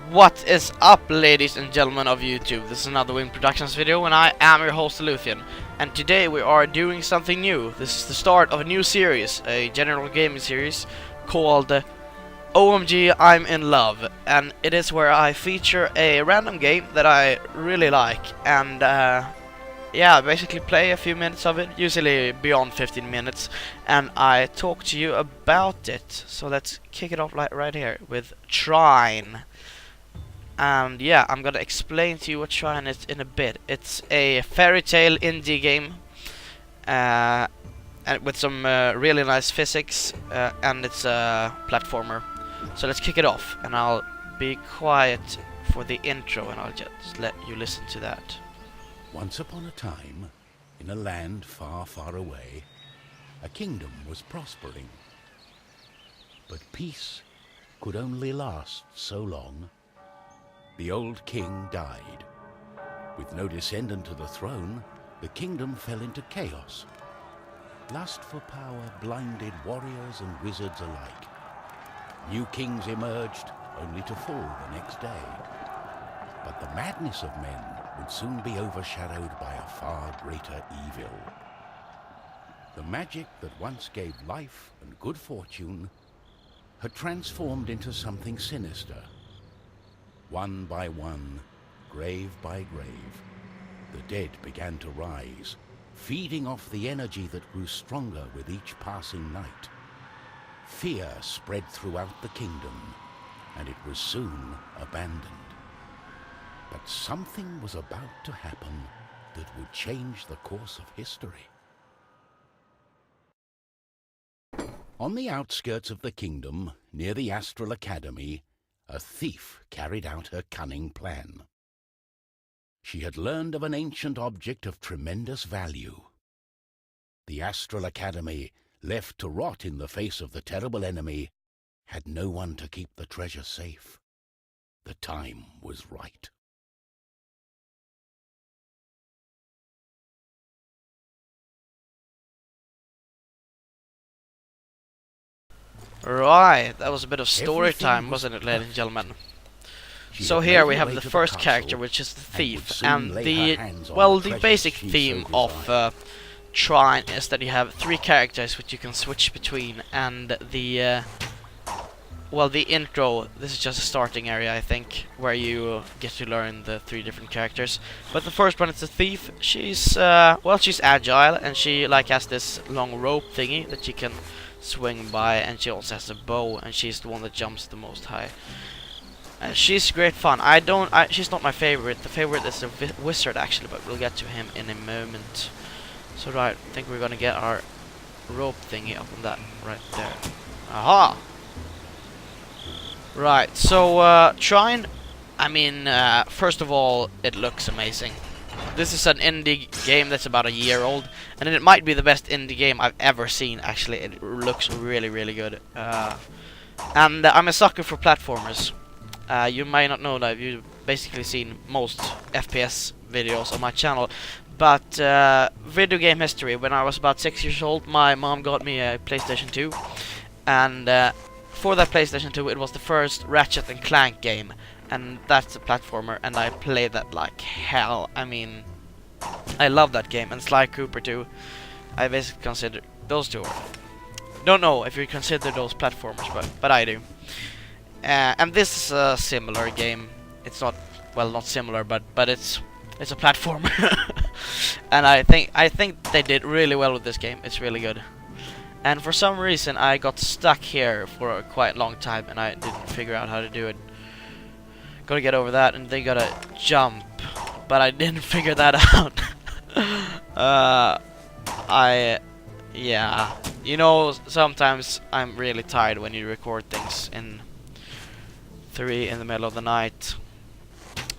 What is up, ladies and gentlemen of YouTube? This is another Wing Productions video, and I am your host, Luthien. And today we are doing something new. This is the start of a new series, a general gaming series called OMG I'm in Love. And it is where I feature a random game that I really like, and yeah, basically play a few minutes of it, usually beyond 15 minutes, and I talk to you about it. So let's kick it off right here with Trine. And yeah, I'm gonna explain to you what Trine is in a bit. It's a fairy tale indie game, and with some really nice physics, and it's a platformer. So let's kick it off, and I'll be quiet for the intro, and I'll just let you listen to that. Once upon a time, in a land far, far away, a kingdom was prospering. But peace could only last so long. The old king died. With no descendant to the throne, the kingdom fell into chaos. Lust for power blinded warriors and wizards alike. New kings emerged, only to fall the next day. But the madness of men would soon be overshadowed by a far greater evil. The magic that once gave life and good fortune had transformed into something sinister. One by one, grave by grave, the dead began to rise, feeding off the energy that grew stronger with each passing night. Fear spread throughout the kingdom, and it was soon abandoned. But something was about to happen that would change the course of history. On the outskirts of the kingdom, near the Astral Academy, a thief carried out her cunning plan. She had learned of an ancient object of tremendous value. The Astral Academy, left to rot in the face of the terrible enemy, had no one to keep the treasure safe. The time was right. Right, that was a bit of story time, wasn't it, ladies and gentlemen? So here we have the first character, which is the thief, and the basic theme of Trine is that you have three characters which you can switch between, and the intro, this is just a starting area, I think, where you get to learn the three different characters. But the first one is the thief. She's she's agile, and she has this long rope thingy that she can swing by, and she also has a bow, and she's the one that jumps the most high. She's great fun. She's not my favorite. The favorite is the wizard, actually, but we'll get to him in a moment. So right, I think we're gonna get our rope thingy up on that right there. Aha! Right, so Trine, I mean, first of all, it looks amazing. This is an indie game that's about a year old, and it might be the best indie game I've ever seen, actually. It looks really, really good. And I'm a sucker for platformers. You may not know that, you've basically seen most FPS videos on my channel. But video game history, when I was about 6 years old, my mom got me a PlayStation 2. And for that PlayStation 2, it was the first Ratchet and Clank game. And that's a platformer, and I played that like hell. I mean, I love that game, and Sly Cooper too. I basically consider those two. Don't know if you consider those platformers, but I do. And this is a similar game. It's not, well, not similar, but it's a platformer. And I think they did really well with this game. It's really good. And for some reason, I got stuck here for a quite long time, and I didn't figure out how to do it. Gotta get over that, and they gotta jump, but I didn't figure that out. Yeah, you know, sometimes I'm really tired when you record things in 3 in the middle of the night.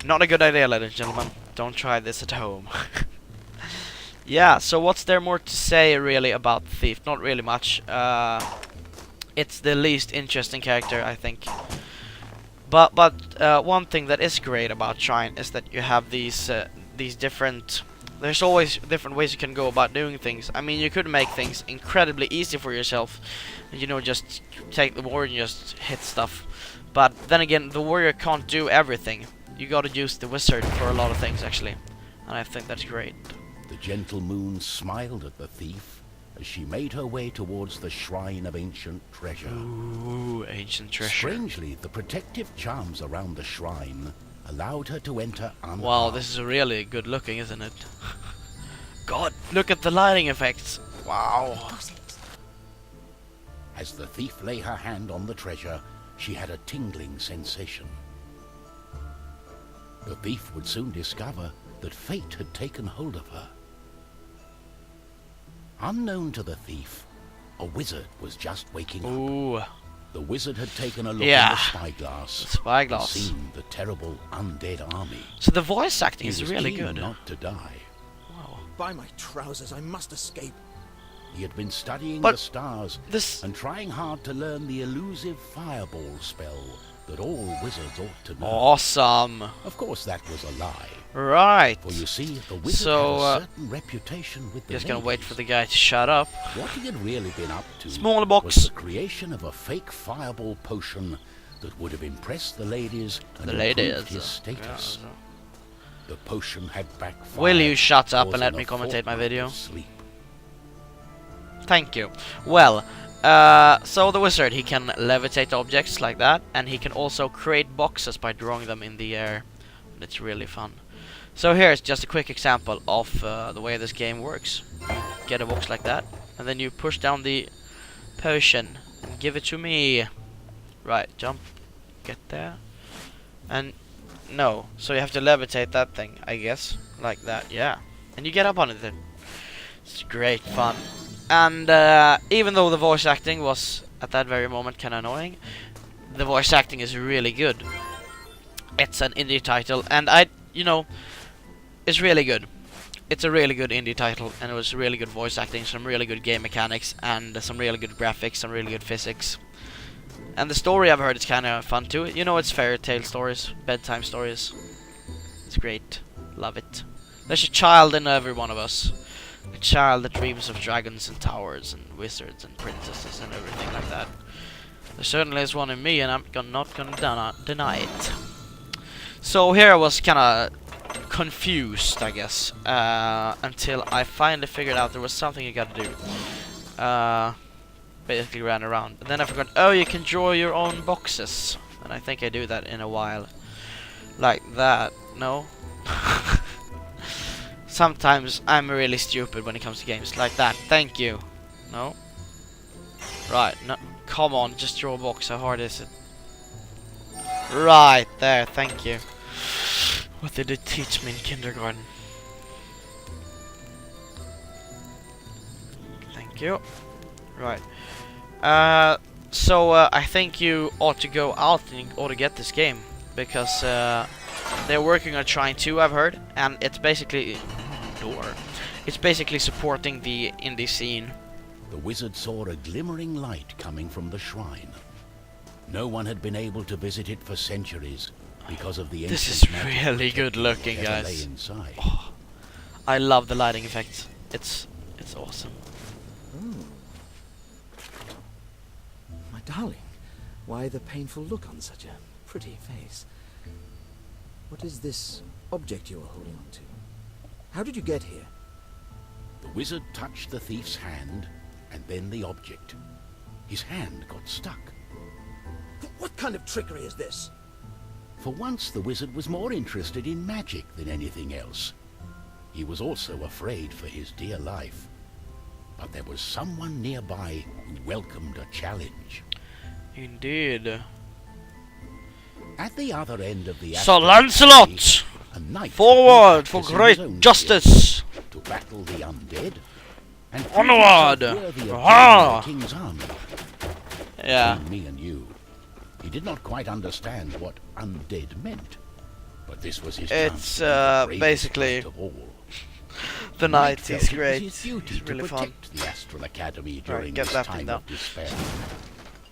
Not a good idea, ladies and gentlemen. Don't try this at home. Yeah, so what's there more to say really about the thief? Not really much. It's the least interesting character, I think. But one thing that is great about Trine is that you have these different. There's always different ways you can go about doing things. I mean, you could make things incredibly easy for yourself, you know, just take the board and just hit stuff. But then again, the warrior can't do everything. You gotta use the wizard for a lot of things, actually. And I think that's great. The gentle moon smiled at the thief as she made her way towards the shrine of ancient treasure. Ooh, ancient treasure. Strangely, the protective charms around the shrine allowed her to enter unharmed. Wow, this is really good looking, isn't it? God, look at the lighting effects. Wow. As the thief lay her hand on the treasure, she had a tingling sensation. The thief would soon discover that fate had taken hold of her. Unknown to the thief, a wizard was just waking up. Ooh. The wizard had taken a look in the spyglass. Spyglass. And seen the terrible undead army. So the voice acting He is was really keen good. not to die. Wow. By my trousers, I must escape. He had been studying But the stars this... and trying hard to learn the elusive fireball spell that all wizards ought to know. Awesome. Of course, that was a lie. Right. For you see, the wizard So, had a certain reputation with the Just gonna wait ladies. for the guy to shut up. What he had really been up to Smaller was box. the creation of a fake fireball potion that would have impressed the ladies and The improved ladies. his status. Yeah, The potion had backfired. Will you shut up and let causing me a commentate my fortnight video? of sleep. Thank you. Well, so the wizard, he can levitate objects like that, and he can also create boxes by drawing them in the air. And it's really fun. So here's just a quick example of the way this game works. Get a box like that, and then you push down the potion and give it to me. Right, jump, get there, and no. So you have to levitate that thing, I guess, like that. Yeah, and you get up on it then. It's great fun. And even though the voice acting was at that very moment kind of annoying, the voice acting is really good. It's an indie title, and it's really good. It's a really good indie title, and it was really good voice acting, some really good game mechanics, and some really good graphics, some really good physics. And the story, I've heard, is kind of fun too. You know, it's fairy tale stories, bedtime stories. It's great. Love it. There's a child in every one of us. A child that dreams of dragons and towers and wizards and princesses and everything like that. There certainly is one in me, and I'm not gonna deny it. So here I was kind of confused, I guess, until I finally figured out there was something you gotta do. Basically ran around, and then I forgot. Oh, you can draw your own boxes, and I think I do that in a while, like that. No. Sometimes I'm really stupid when it comes to games like that. Thank you. No. Right. No. Come on, just draw a box. How hard is it? Right there. Thank you. What did it teach me in kindergarten? Thank you. Right. So I think you ought to go out and you ought to get this game, because they're working on Trine 2, I've heard, and it's basically it's basically supporting the indie scene. The wizard saw a glimmering light coming from the shrine. No one had been able to visit it for centuries because of the ancient This is magic really good looking, that ever lay guys. inside. Oh, I love the lighting effects. It's awesome. My darling, why the painful look on such a pretty face? What is this object you are holding on to? How did you get here? The wizard touched the thief's hand, and then the object. His hand got stuck. What kind of trickery is this? For once, the wizard was more interested in magic than anything else. He was also afraid for his dear life. But there was someone nearby who welcomed a challenge. Indeed. At the other end of the Sir astral Lancelot! valley, a knight Forward for had been practicing his own great justice! to battle the undead and prove Onward! himself worthy of Aha! joining the king's army. Yeah. Between me and you, he did not quite understand what undead meant, but this was his chance It's to be the bravest basically knight of all. the knight. felt He's it was great. his duty He's really to fun. protect the Astral Academy during get this that thing time down. of despair.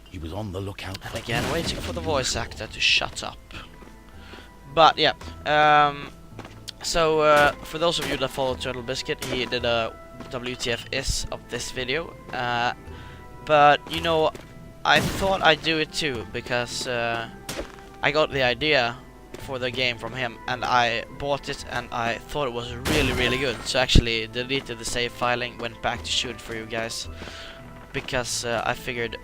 He was on the lookout And for again, evil waiting for the voice unusual. actor to shut up. But yeah, so for those of you that follow Turtle Biscuit, he did a WTF of this video. But you know, I thought I'd do it too, because I got the idea for the game from him, and I bought it, and I thought it was really good. So I actually deleted the save filing, went back to shoot it for you guys, because I figured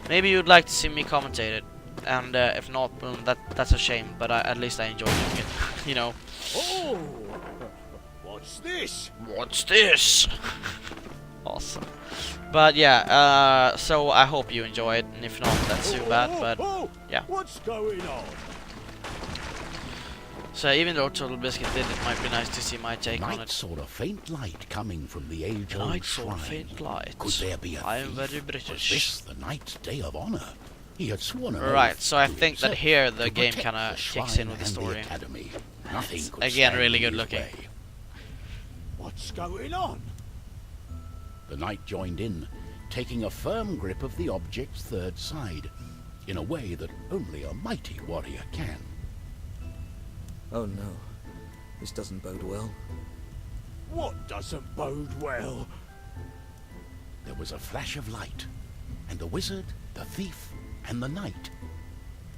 maybe you'd like to see me commentate it, and if not, well, that's a shame. But at least I enjoy doing it, you know. Oh, what's this? What's this? Awesome. But yeah, so I hope you enjoy it, and if not, that's too bad. But yeah. What's going on? So even though Total Biscuit did, it might be nice to see my take on Knight it. saw a faint light coming from the age-old Knight saw a shrine. faint light. Could there be a I am thief? very British. Was this the Knight's day of honor? He had sworn an Right, oath so I to think that himself here the to game protect kinda the kicks shrine in with the and story. academy. Nothing could Again, stand really in good his looking. way. What's going on? The Knight joined in, taking a firm grip of the object's third side, in a way that only a mighty warrior can. Oh no, this doesn't bode well. What doesn't bode well? There was a flash of light, and the wizard, the thief, and the knight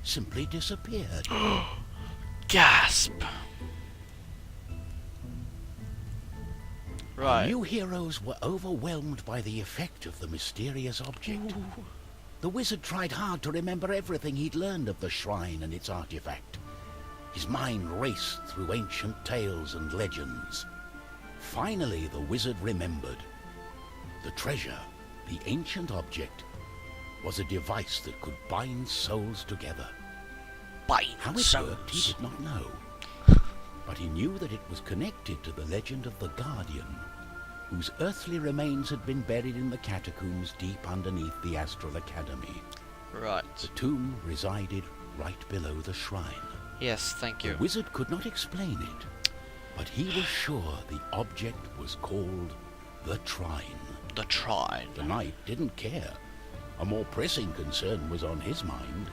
simply disappeared. Gasp! Our Right. new heroes were overwhelmed by the effect of the mysterious object. The wizard tried hard to remember everything he'd learned of the shrine and its artifact. His mind raced through ancient tales and legends. Finally, the wizard remembered. The treasure, the ancient object, was a device that could bind souls together. How it worked, he did not know. But he knew that it was connected to the legend of the Guardian, whose earthly remains had been buried in the catacombs deep underneath the Astral Academy. Right. The tomb resided right below the shrine. Yes, thank you. The wizard could not explain it, but he was sure the object was called the Trine. The Trine. The knight didn't care. A more pressing concern was on his mind.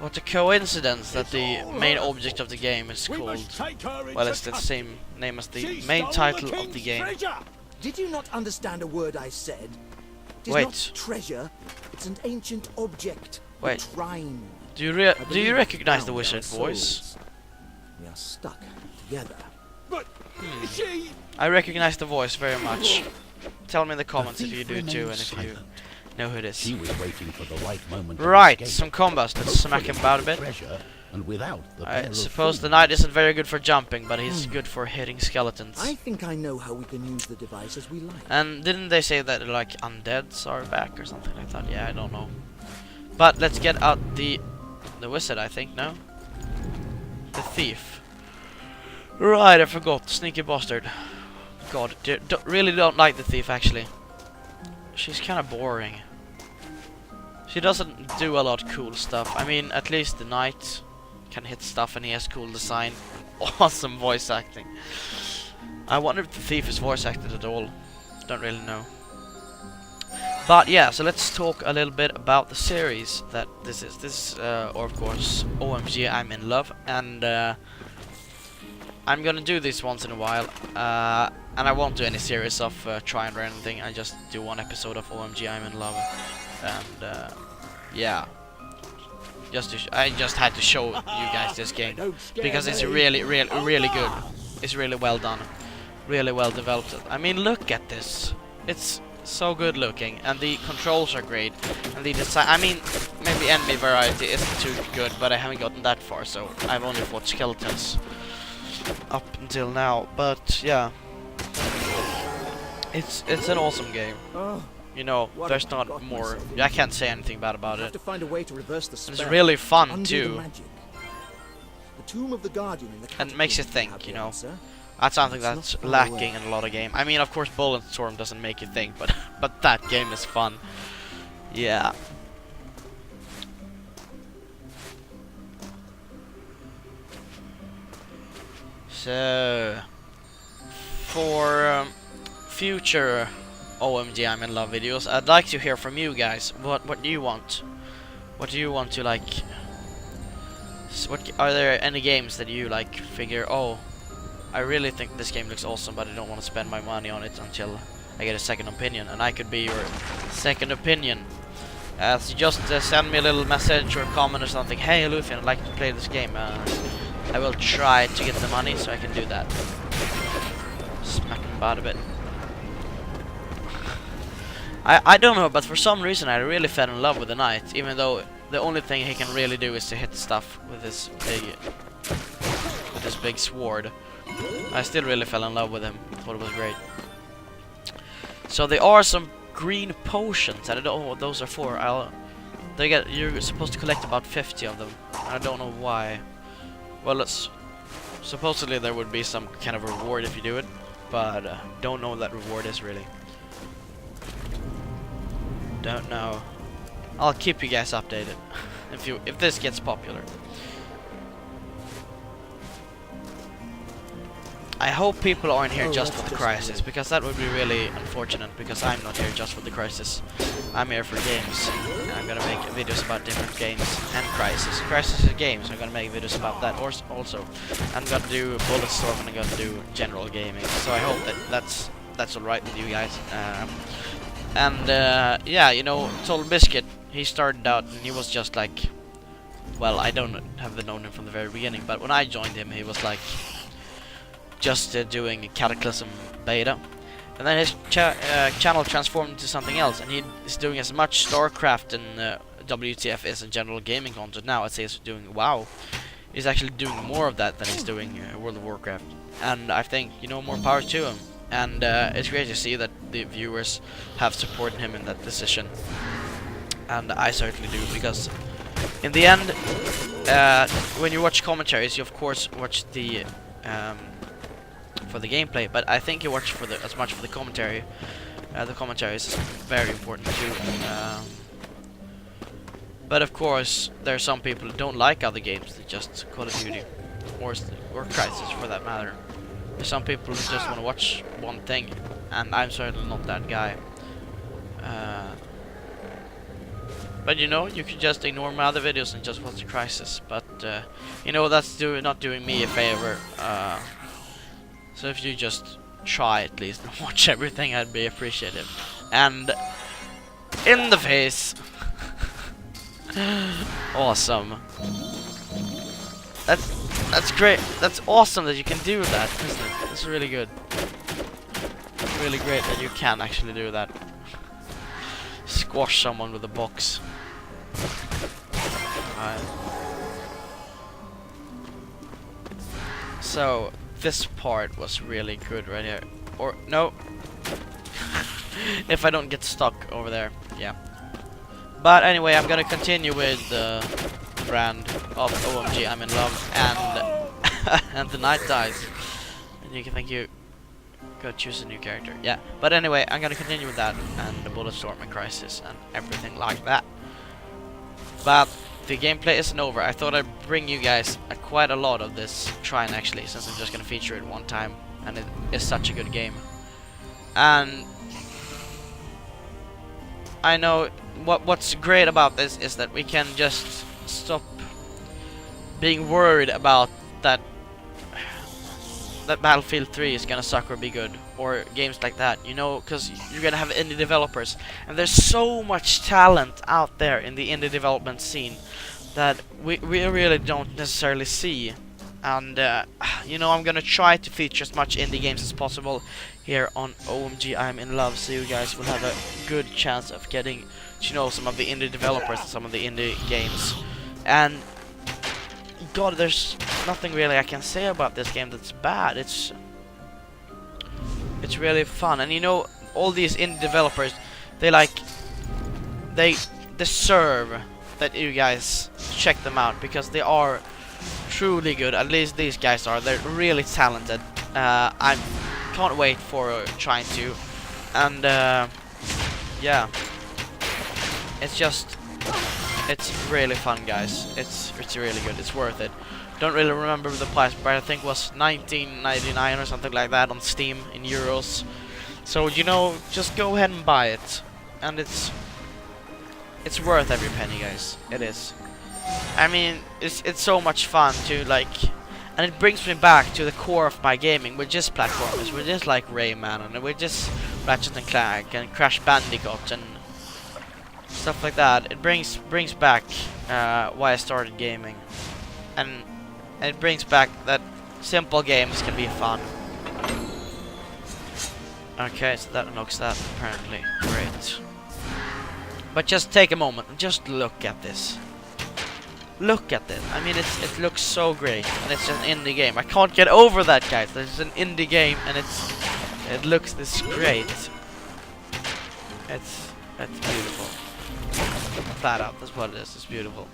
What a coincidence that the main object of the game is We called... must take her into Well, it's the custody. same name as the She main stole title the of the king's game. treasure. Did you not understand a word I said? It is Wait. not treasure, it's an ancient object. the Wait. Trine. Do you I do believe you we recognize the found wizard our voice? souls. We are stuck together. But she... I recognize the voice very much. Tell me in the comments if thief you do remained too, and if silent. you know who it is. He was waiting for the right moment. Right, to escape. some combos. Let's smack him Hopefully about a with bit. treasure and without the I pair of suppose the fools. knight isn't very good for jumping, but he's good for hitting skeletons. I think I know how we can use the device as we like. And didn't they say that like undeads are back or something like that? Yeah, I don't know. But let's get out the wizard, I think, no? The thief. Right, I forgot. Sneaky bastard. God, really don't like the thief, actually. She's kind of boring. She doesn't do a lot of cool stuff. I mean, at least the knight can hit stuff and he has cool design. Awesome voice acting. I wonder if the thief is voice acted at all. Don't really know. But yeah, so let's talk a little bit about the series that this is. Or of course, OMG, I'm in love, and I'm gonna do this once in a while. And I won't do any series of Trine or anything. I just do one episode of OMG, I'm in love, and yeah. I just had to show you guys this game because it's really good. It's really well done, really well developed. I mean, look at this. It's so good looking, and the controls are great, and the design. I mean, maybe enemy variety isn't too good, but I haven't gotten that far, so I've only fought skeletons up until now. But yeah, it's an awesome game. Oh, You know, What there's have I not got more. myself into? I can't say anything bad about I have it. to find a way to reverse the And spell. it's really fun undo too. the magic. The tomb of the Guardian in the And makes you catacombs think, have you the know. answer. That's something It's not that's far lacking away. in a lot of game. I mean, of course, Bulletstorm doesn't make you think, but that game is fun. Yeah. So, for future OMG I'm in love videos, I'd like to hear from you guys. What do you want? What do you want to like? What are there any games that you like figure? Oh, I really think this game looks awesome, but I don't want to spend my money on it until I get a second opinion, and I could be your second opinion. So just send me a little message or comment or something. Hey Luthien, I'd like to play this game. I will try to get the money so I can do that. Smack him about a bit. I don't know, but for some reason I really fell in love with the knight, even though the only thing he can really do is to hit stuff with this big sword. I still really fell in love with him. Thought it was great. So there are some green potions. I don't know what those are for. You're supposed to collect about 50 of them. I don't know why. Well, supposedly there would be some kind of reward if you do it, but don't know what that reward is really. Don't know. I'll keep you guys updated if this gets popular. I hope people aren't here just for the crisis, because that would be really unfortunate, because I'm not here just for the crisis. I'm here for games, and I'm gonna make videos about different games and crisis. Crisis is a game, so I'm gonna make videos about that also. I'm gonna do Bulletstorm and I'm gonna do general gaming, so I hope that's alright with you guys. Yeah, you know, Total Biscuit, he started out and he was just like, well, I don't have known him from the very beginning, but when I joined him, he was like just doing a Cataclysm beta, and then his channel transformed into something else, and he is doing as much StarCraft and WTF is in general gaming content now. I'd say he's doing he's actually doing more of that than he's doing World of Warcraft, and I think, you know, more power to him. And it's great to see that the viewers have supported him in that decision, and I certainly do, because in the end, when you watch commentaries, you of course watch the for the gameplay, but I think you watch for as much for the commentary. The commentary is very important too. But of course, there are some people who don't like other games, they just Call of Duty or Crysis for that matter. There's some people who just want to watch one thing, and I'm certainly not that guy. But you know, you can just ignore my other videos and just watch the Crysis. But you know, that's not doing me a favor. So if you just try at least and watch everything, I'd be appreciative. And in the face. Awesome. That's great. That's awesome that you can do that, isn't it? It's really good. It's really great that you can actually do that. Squash someone with a box. Alright. So this part was really good right here. Or no. If I don't get stuck over there, yeah. But anyway, I'm gonna continue with the brand of OMG I'm in love, and and the night dies. And you can think you go choose a new character. Yeah. But anyway, I'm gonna continue with that and the Bulletstorm and Crysis and everything like that. But the gameplay isn't over. I thought I'd bring you guys quite a lot of this Trine actually, since I'm just gonna feature it one time, and it is such a good game. And I know what's great about this is that we can just stop being worried about that Battlefield 3 is gonna suck or be good, or games like that, you know, because you're gonna have indie developers, and there's so much talent out there in the indie development scene that we really don't necessarily see. And you know, I'm gonna try to feature as much indie games as possible here on OMG I'm in Love, so you guys will have a good chance of getting to know some of the indie developers and some of the indie games. And God, there's nothing really I can say about this game that's bad. It's really fun, and you know, all these indie developers, they deserve that you guys check them out, because they are truly good. At least these guys are. They're really talented. I can't wait for trying to, and yeah, it's really fun, guys. It's really good. It's worth it. Don't really remember the price, but I think it was 19.99 or something like that on Steam in euros. So you know, just go ahead and buy it, and it's worth every penny, guys. It is. I mean, it's so much fun to like, and it brings me back to the core of my gaming, which is platformers. We're just like Rayman, and we're just Ratchet and Clank and Crash Bandicoot and stuff stuff like that, it brings back why I started gaming, and it brings back that simple games can be fun. Okay, so that unlocks that apparently. Great. But just take a moment and just look at this. Look at this. I mean, it looks so great, and it's an indie game. I can't get over that, guys. It's an indie game, and it looks this great. It's beautiful. Flat out, that's what it is. It's beautiful.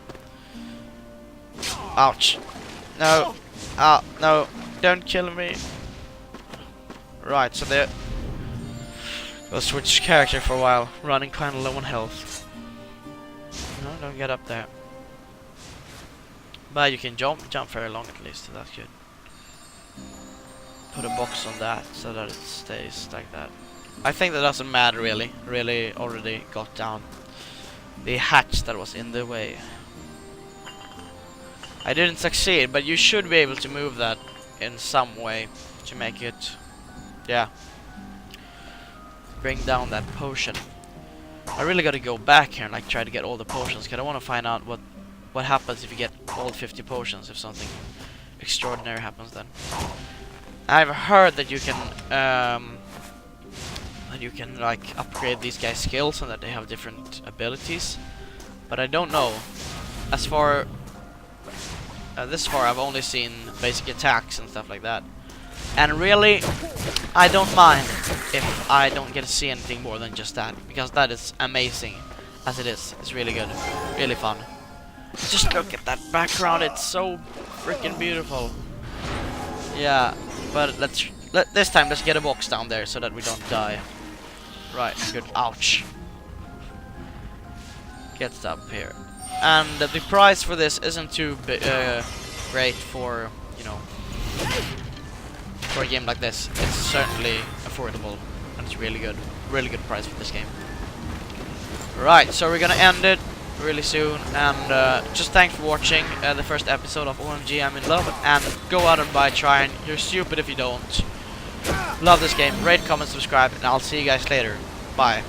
Ouch. No. No. Don't kill me. Right, so there. We'll switch character for a while. Running kind of low on health. No, don't get up there. But you can jump very long at least, so that's good. Put a box on that so that it stays like that. I think that doesn't matter really. Really already got down the hatch that was in the way. I didn't succeed, but you should be able to move that in some way to make it, yeah, bring down that potion. I really gotta go back here and like try to get all the potions, because I want to find out what happens if you get all 50 potions, if something extraordinary happens then. I've heard that you can like upgrade these guys' skills and that they have different abilities, but I don't know. As far this far I've only seen basic attacks and stuff like that, and really I don't mind if I don't get to see anything more than just that, because that is amazing as it is. It's really good, really fun. Just look at that background, it's so freaking beautiful. Yeah, but this time let's get a box down there so that we don't die. Right, good. Ouch. Gets up here. And the price for this isn't too great for, you know, for a game like this. It's certainly affordable, and it's really good. Really good price for this game. Right, so we're gonna end it really soon, and just thanks for watching the first episode of OMG I'm in Love, and go out and buy Trine. You're stupid if you don't. Love this game. Rate, comment, subscribe, and I'll see you guys later. Bye.